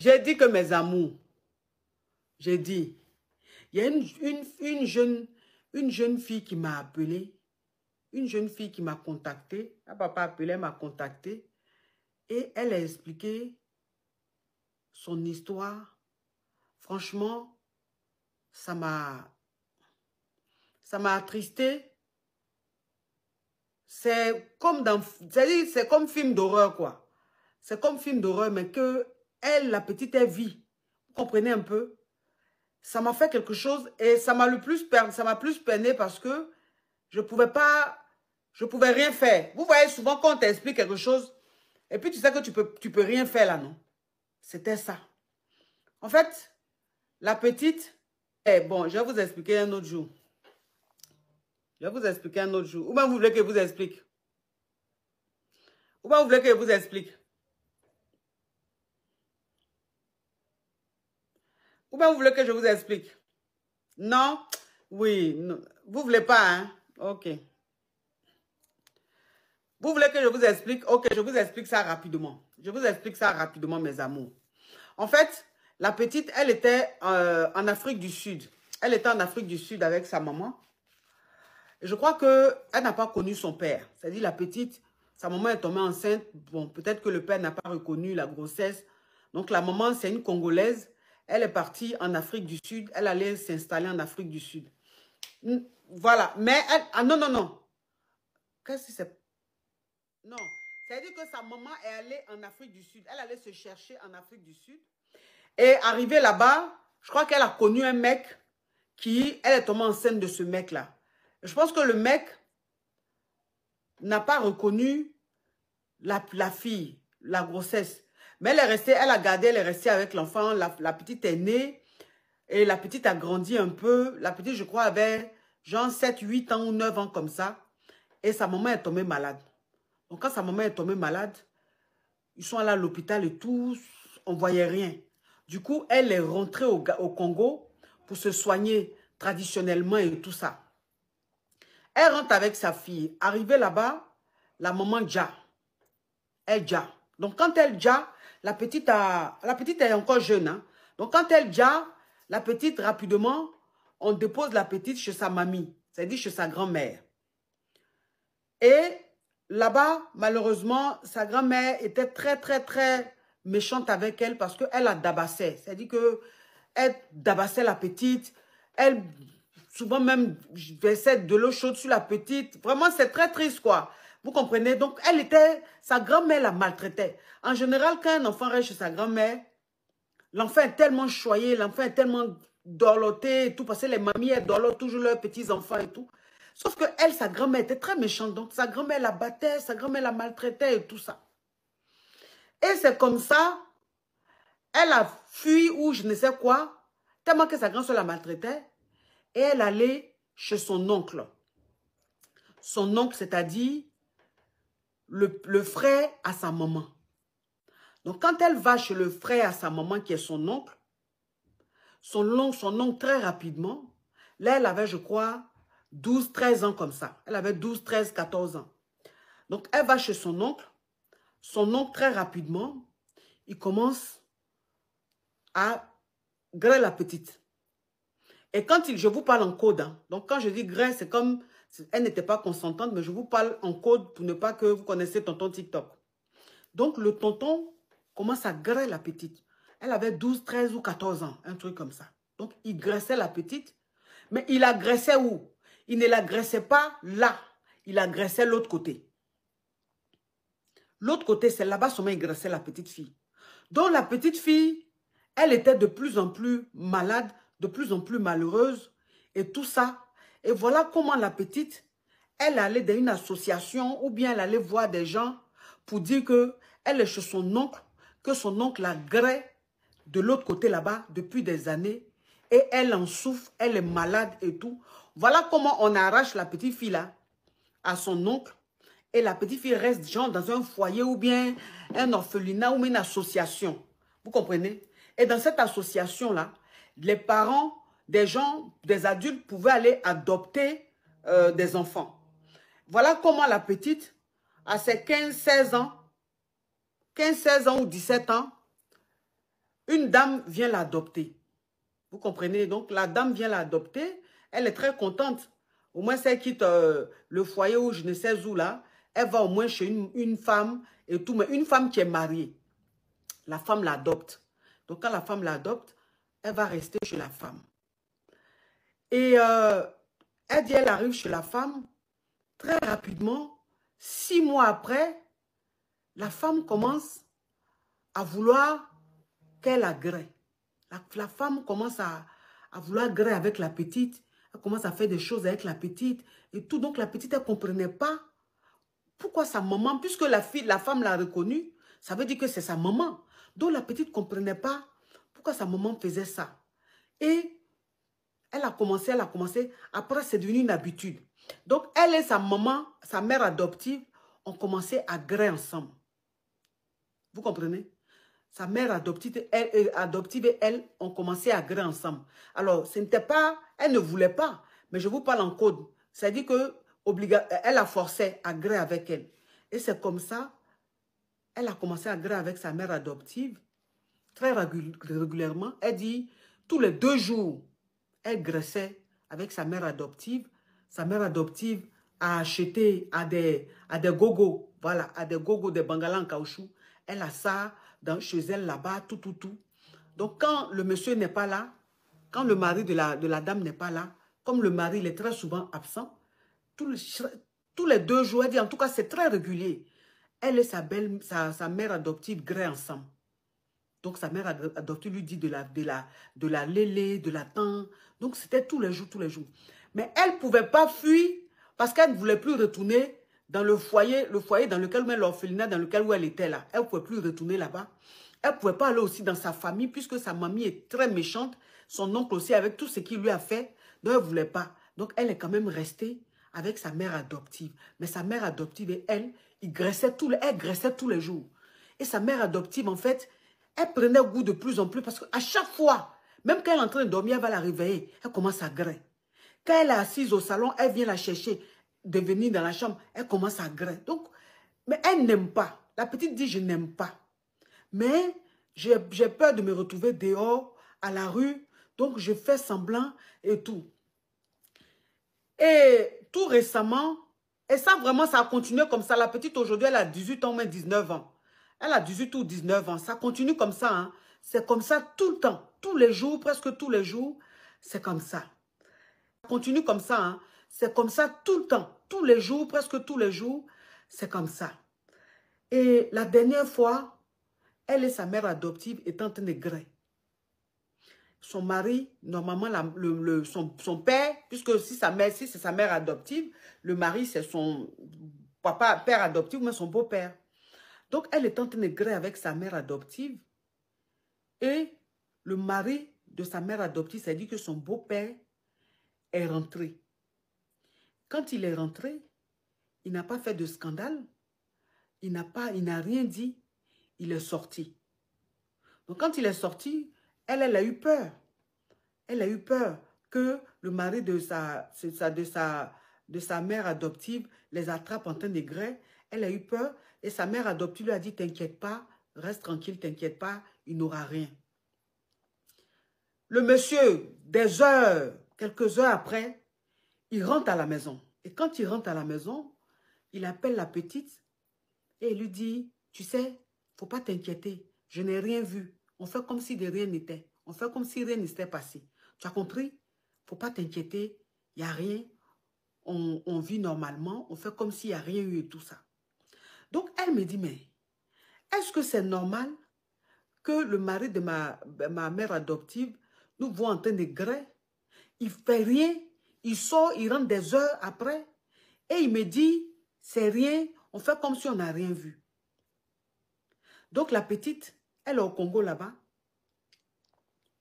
J'ai dit que mes amours, j'ai dit, il y a une jeune fille qui m'a appelé, une jeune fille qui m'a contacté, elle m'a pas appelé, elle m'a contacté, et elle a expliqué son histoire. Franchement, ça m'a attristé. C'est comme dans, c'est comme film d'horreur, quoi. C'est comme film d'horreur, mais que elle, la petite, elle vit. Vous comprenez un peu? Ça m'a fait quelque chose et ça m'a plus peiné parce que je pouvais rien faire. Vous voyez souvent quand on t'explique quelque chose et puis tu sais que tu peux rien faire là, non? C'était ça. En fait, la petite, bon, je vais vous expliquer un autre jour. Je vais vous expliquer un autre jour. Ou bien vous voulez que je vous explique? Ou bien vous voulez que je vous explique? Ou bien vous voulez que je vous explique? Non? Oui. Non. Vous voulez pas, hein? Ok. Vous voulez que je vous explique? Ok, je vous explique ça rapidement. Je vous explique ça rapidement, mes amours. En fait, la petite, elle était en Afrique du Sud. Elle était en Afrique du Sud avec sa maman. Et je crois qu'elle n'a pas connu son père. C'est-à-dire la petite, sa maman est tombée enceinte. Bon, peut-être que le père n'a pas reconnu la grossesse. Donc la maman, c'est une Congolaise. Elle est partie en Afrique du Sud. Elle allait s'installer en Afrique du Sud. Voilà. Mais elle... Ah non, non, non. Qu'est-ce que c'est? Non. C'est-à-dire que sa maman est allée en Afrique du Sud. Elle allait se chercher en Afrique du Sud. Et arrivée là-bas, je crois qu'elle a connu un mec elle est tombée enceinte de ce mec-là. Je pense que le mec n'a pas reconnu la fille, la grossesse. Mais elle est restée, elle a gardé, elle est restée avec l'enfant. La petite est née et la petite a grandi un peu. La petite, je crois, avait genre 7, 8 ans ou 9 ans comme ça. Et sa maman est tombée malade. Donc quand sa maman est tombée malade, ils sont allés à l'hôpital et tout, on ne voyait rien. Du coup, elle est rentrée au Congo pour se soigner traditionnellement et tout ça. Elle rentre avec sa fille. Arrivée là-bas, la maman ja. Elle ja. Donc quand elle ja, la petite est encore jeune. Hein? Donc quand elle ja, la petite, rapidement, on dépose la petite chez sa mamie, c'est-à-dire chez sa grand-mère. Et là-bas, malheureusement, sa grand-mère était très, très, très méchante avec elle parce qu'elle la dabassait. C'est-à-dire qu'elle dabassait la petite. Elle, souvent même, versait de l'eau chaude sur la petite. Vraiment, c'est très triste, quoi. Vous comprenez? Donc, sa grand-mère la maltraitait. En général, quand un enfant reste chez sa grand-mère, l'enfant est tellement choyé, l'enfant est tellement dorloté et tout, parce que les mamies, elles dorlotent toujours leurs petits-enfants et tout. Sauf que elle, sa grand-mère était très méchante. Donc, sa grand-mère la battait, sa grand-mère la maltraitait et tout ça. Et c'est comme ça, elle a fui ou je ne sais quoi, tellement que sa grand-soeur la maltraitait. Et elle allait chez son oncle. Son oncle, c'est-à-dire le frère à sa maman. Donc, quand elle va chez le frère à sa maman, qui est son oncle, son oncle très rapidement, là, elle avait, je crois, 12, 13 ans comme ça. Elle avait 12, 13, 14 ans. Donc, elle va chez son oncle. Son oncle, très rapidement, il commence à griller la petite. Et quand je vous parle en code, hein, donc quand je dis griller, c'est comme, elle n'était pas consentante, mais je vous parle en code pour ne pas que vous connaissiez tonton TikTok. Donc, le tonton commence à griller la petite. Elle avait 12, 13 ou 14 ans, un truc comme ça. Donc, il graissait la petite, mais il la graissait où? Il ne la graissait pas là. Il la graissait l'autre côté. L'autre côté, c'est là-bas seulement il graissait la petite fille. Donc, la petite fille, elle était de plus en plus malade, de plus en plus malheureuse et tout ça. Et voilà comment la petite, elle allait dans une association ou bien elle allait voir des gens pour dire qu'elle est chez son oncle, que son oncle la graisse de l'autre côté là-bas depuis des années et elle en souffre, elle est malade et tout. Voilà comment on arrache la petite fille là à son oncle et la petite fille reste genre dans un foyer ou bien un orphelinat ou une association. Vous comprenez? Et dans cette association-là, les parents, des gens, des adultes pouvaient aller adopter des enfants. Voilà comment la petite, à ses 15, 16 ans ou 17 ans, une dame vient l'adopter. Vous comprenez? Donc, la dame vient l'adopter. Elle est très contente. Au moins, elle quitte le foyer où je ne sais où là. Elle va au moins chez une femme et tout. Mais une femme qui est mariée. La femme l'adopte. Donc, quand la femme l'adopte, elle va rester chez la femme. Et elle dit, elle arrive chez la femme. Très rapidement, 6 mois après, la femme commence à vouloir qu'elle agrée. La femme commence à vouloir agréer avec la petite. Elle commence à faire des choses avec la petite et tout. Donc, la petite, elle ne comprenait pas pourquoi sa maman, puisque la femme l'a reconnue, ça veut dire que c'est sa maman. Donc, la petite ne comprenait pas pourquoi sa maman faisait ça. Et elle a commencé. Après, c'est devenu une habitude. Donc, elle et sa maman, sa mère adoptive, ont commencé à agréer ensemble. Vous comprenez? Sa mère adoptive et elle ont commencé à agréer ensemble. Alors, ce n'était pas, elle ne voulait pas, mais je vous parle en code. C'est-à-dire qu'elle a forcé à agréer avec elle. Et c'est comme ça, elle a commencé à agréer avec sa mère adoptive, très régulièrement. Elle dit, tous les 2 jours, elle graissait avec sa mère adoptive. Sa mère adoptive a acheté à des gogos, voilà, à des gogos, des bangalas en caoutchouc. Elle a ça chez elle là-bas, tout. Donc, quand le monsieur n'est pas là, quand le mari de la dame n'est pas là, comme le mari il est très souvent absent, tous les 2 jours, elle dit, en tout cas, c'est très régulier. Elle et sa mère adoptive graient ensemble. Donc, sa mère adoptive lui dit de la lélé, de la tante. Donc, c'était tous les jours. Mais elle ne pouvait pas fuir parce qu'elle ne voulait plus retourner dans le foyer dans lequel, l'orphelinat dans lequel où elle était là. Elle ne pouvait plus retourner là-bas. Elle ne pouvait pas aller aussi dans sa famille puisque sa mamie est très méchante. Son oncle aussi avec tout ce qu'il lui a fait. Donc, elle ne voulait pas. Donc, elle est quand même restée avec sa mère adoptive. Mais sa mère adoptive et elle graissaient tous les jours. Et sa mère adoptive, en fait, elle prenait goût de plus en plus parce qu'à chaque fois, même quand elle est en train de dormir, elle va la réveiller. Elle commence à grailler. Quand elle est assise au salon, elle vient la chercher, de venir dans la chambre, elle commence à grailler. Donc, mais elle n'aime pas. La petite dit, je n'aime pas. Mais j'ai peur de me retrouver dehors, à la rue. Donc, je fais semblant et tout. Et tout récemment, et ça vraiment, ça a continué comme ça. La petite aujourd'hui, elle a 18 ans, mais 19 ans. Elle a 18 ou 19 ans. Ça continue comme ça. Hein. C'est comme ça tout le temps. Tous les jours, presque tous les jours, c'est comme ça. Ça continue comme ça. Hein. C'est comme ça tout le temps. Tous les jours, presque tous les jours, c'est comme ça. Et la dernière fois, elle et sa mère adoptive étaient en train de griller. Son mari, normalement, son père, puisque si c'est sa mère adoptive, le mari, c'est son père adoptif, mais son beau-père. Donc, elle est en train de griller avec sa mère adoptive. Et le mari de sa mère adoptive s'est dit que son beau-père est rentré. Quand il est rentré, il n'a pas fait de scandale. Il n'a rien dit. Il est sorti. Donc, quand il est sorti, elle a eu peur. Elle a eu peur que le mari de sa mère adoptive les attrape en train de griller. Elle a eu peur et sa mère adoptive lui a dit, t'inquiète pas, reste tranquille, t'inquiète pas, il n'aura rien. Le monsieur, quelques heures après, il rentre à la maison. Et quand il rentre à la maison, il appelle la petite et il lui dit, tu sais, il ne faut pas t'inquiéter, je n'ai rien vu. On fait comme si de rien n'était. On fait comme si rien n'était passé. Tu as compris? Il ne faut pas t'inquiéter, il n'y a rien. On vit normalement, on fait comme s'il n'y a rien eu et tout ça. Donc, elle me dit, mais est-ce que c'est normal que le mari de ma mère adoptive nous voit en train de griller? Il ne fait rien, il sort, il rentre des heures après et il me dit, c'est rien, on fait comme si on n'a rien vu. Donc, la petite, elle est au Congo là-bas,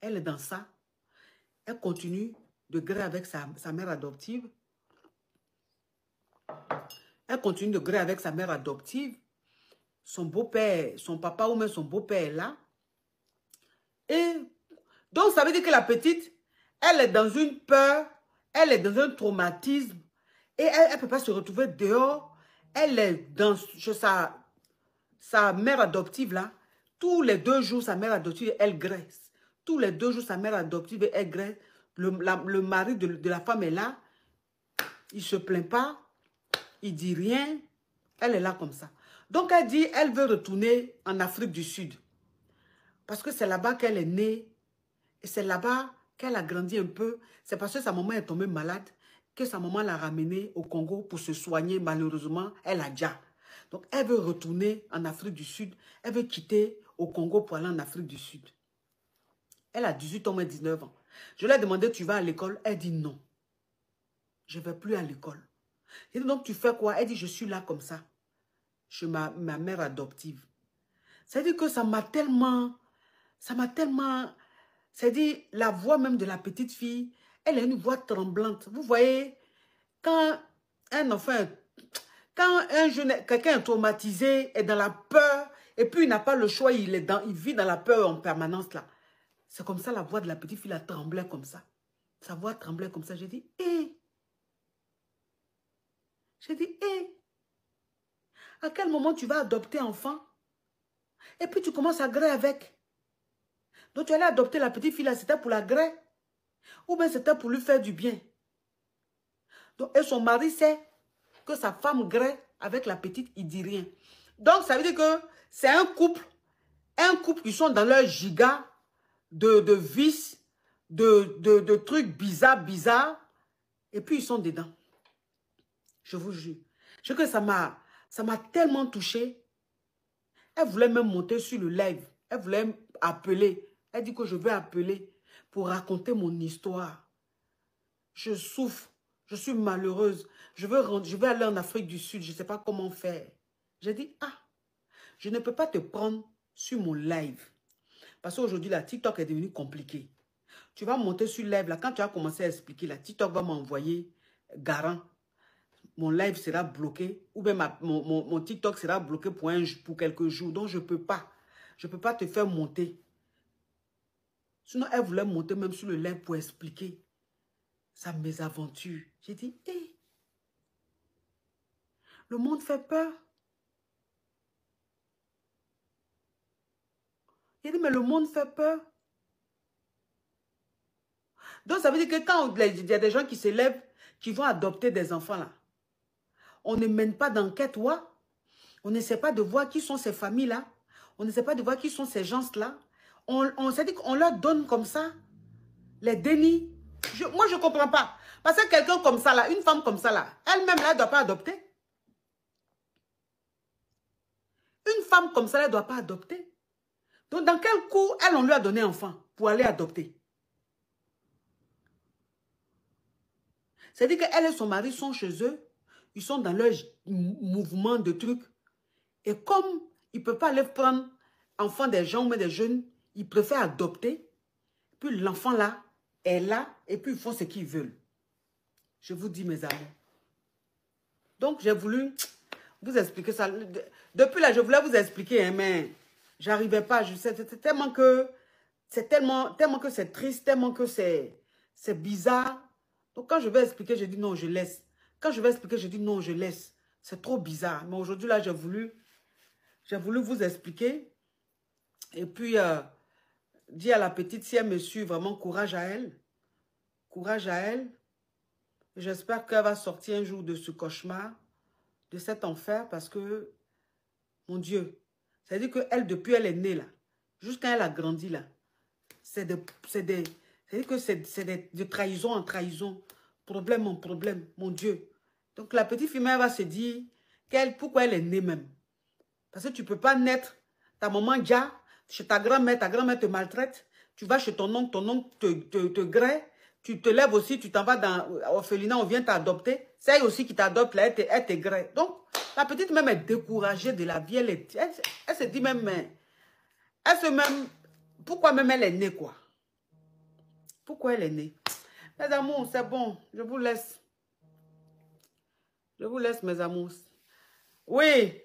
elle est dans ça, elle continue de griller avec sa mère adoptive. Elle continue de griller avec sa mère adoptive. Son beau-père, son papa ou même son beau-père est là. Et donc, ça veut dire que la petite, elle est dans une peur, elle est dans un traumatisme et elle ne peut pas se retrouver dehors. Elle est chez sa mère adoptive là. Tous les 2 jours, sa mère adoptive, elle graisse. Tous les 2 jours, sa mère adoptive, elle graisse. Le mari de la femme est là. Il ne se plaint pas. Il ne dit rien. Elle est là comme ça. Donc, elle dit, elle veut retourner en Afrique du Sud. Parce que c'est là-bas qu'elle est née. Et c'est là-bas qu'elle a grandi un peu. C'est parce que sa maman est tombée malade que sa maman l'a ramenée au Congo pour se soigner. Malheureusement, elle a déjà. Donc, elle veut retourner en Afrique du Sud. Elle veut quitter au Congo pour aller en Afrique du Sud. Elle a 18 ans, mais 19 ans. Je lui ai demandé, tu vas à l'école? Elle dit non. Je ne vais plus à l'école. J'ai dit, donc tu fais quoi? Elle dit, je suis là comme ça. Je suis ma mère adoptive. C'est-à-dire que ça m'a tellement... C'est-à-dire, la voix même de la petite fille, elle a une voix tremblante. Vous voyez, quand un enfant, quand quelqu'un est traumatisé, est dans la peur, et puis il n'a pas le choix, il vit dans la peur en permanence là. C'est comme ça la voix de la petite fille, elle tremblait comme ça. Sa voix tremblait comme ça. J'ai dit, hé! J'ai dit, hé! À quel moment tu vas adopter enfant? Et puis tu commences à gré avec. Donc tu allais adopter la petite fille là, c'était pour la gré. Ou bien c'était pour lui faire du bien. Donc, et son mari sait que sa femme gré avec la petite, il ne dit rien. Donc ça veut dire que c'est un couple qui sont dans leur giga de vices, de trucs bizarres. Et puis ils sont dedans. Je vous jure. Je sais que ça m'a tellement touché. Elle voulait même monter sur le live. Elle voulait appeler. Elle dit que je vais appeler pour raconter mon histoire. Je souffre. Je suis malheureuse. Je vais aller en Afrique du Sud. Je ne sais pas comment faire. J'ai dit, ah, je ne peux pas te prendre sur mon live. Parce qu'aujourd'hui, la TikTok est devenue compliquée. Tu vas monter sur le live. Là, quand tu as commencé à expliquer, la TikTok va m'envoyer garant. Mon live sera bloqué. Ou bien mon TikTok sera bloqué pour quelques jours. Donc, je ne peux pas. Je ne peux pas te faire monter. Sinon, elle voulait monter même sur le live pour expliquer sa mésaventure. J'ai dit, hé, le monde fait peur. J'ai dit, mais le monde fait peur. Donc, ça veut dire que quand il y a des gens qui s'élèvent, qui vont adopter des enfants là, on ne mène pas d'enquête, ouais. On n'essaie pas de voir qui sont ces familles-là. On n'essaie pas de voir qui sont ces gens-là. On s'est dit qu'on leur donne comme ça les dénis. Moi, je ne comprends pas. Parce que quelqu'un comme ça, là, une femme comme ça, là, elle-même, là, elle ne doit pas adopter. Une femme comme ça, elle ne doit pas adopter. Donc, dans quel coup, elle, on lui a donné enfant pour aller adopter? C'est-à-dire qu'elle et son mari sont chez eux. Ils sont dans leur mouvement de trucs. Et comme ils ne peuvent pas aller prendre enfant des gens ou des jeunes, ils préfèrent adopter. Puis l'enfant là est là et puis ils font ce qu'ils veulent. Je vous dis mes amis. Donc j'ai voulu vous expliquer ça. Depuis là, je voulais vous expliquer, hein, mais j'arrivais pas. C'est tellement que c'est triste, tellement que c'est bizarre. Donc quand je vais expliquer, je dis non, je laisse. Quand je vais expliquer, je dis non, je laisse. C'est trop bizarre. Mais aujourd'hui là, j'ai voulu vous expliquer. Et puis, dire à la petite, si elle me suit, vraiment courage à elle. Courage à elle. J'espère qu'elle va sortir un jour de ce cauchemar, de cet enfer, parce que, mon Dieu, c'est-à-dire qu'elle, depuis elle est née là, jusqu'à elle a grandi là, c'est-à-dire que c'est de trahison en trahison, problème en problème, mon Dieu. Donc la petite fille, elle va se dire pourquoi elle est née même. Parce que tu ne peux pas naître, ta maman déjà, chez ta grand-mère te maltraite, tu vas chez ton oncle te grée, tu te lèves aussi, tu t'en vas dans l'orphelinat, on vient t'adopter, c'est elle aussi qui t'adopte, elle te grée. Donc, la petite même est découragée de la vie, elle se dit même, pourquoi même elle est née quoi? Pourquoi elle est née? Mes amours, c'est bon, je vous laisse. Je vous laisse mes amours. Oui.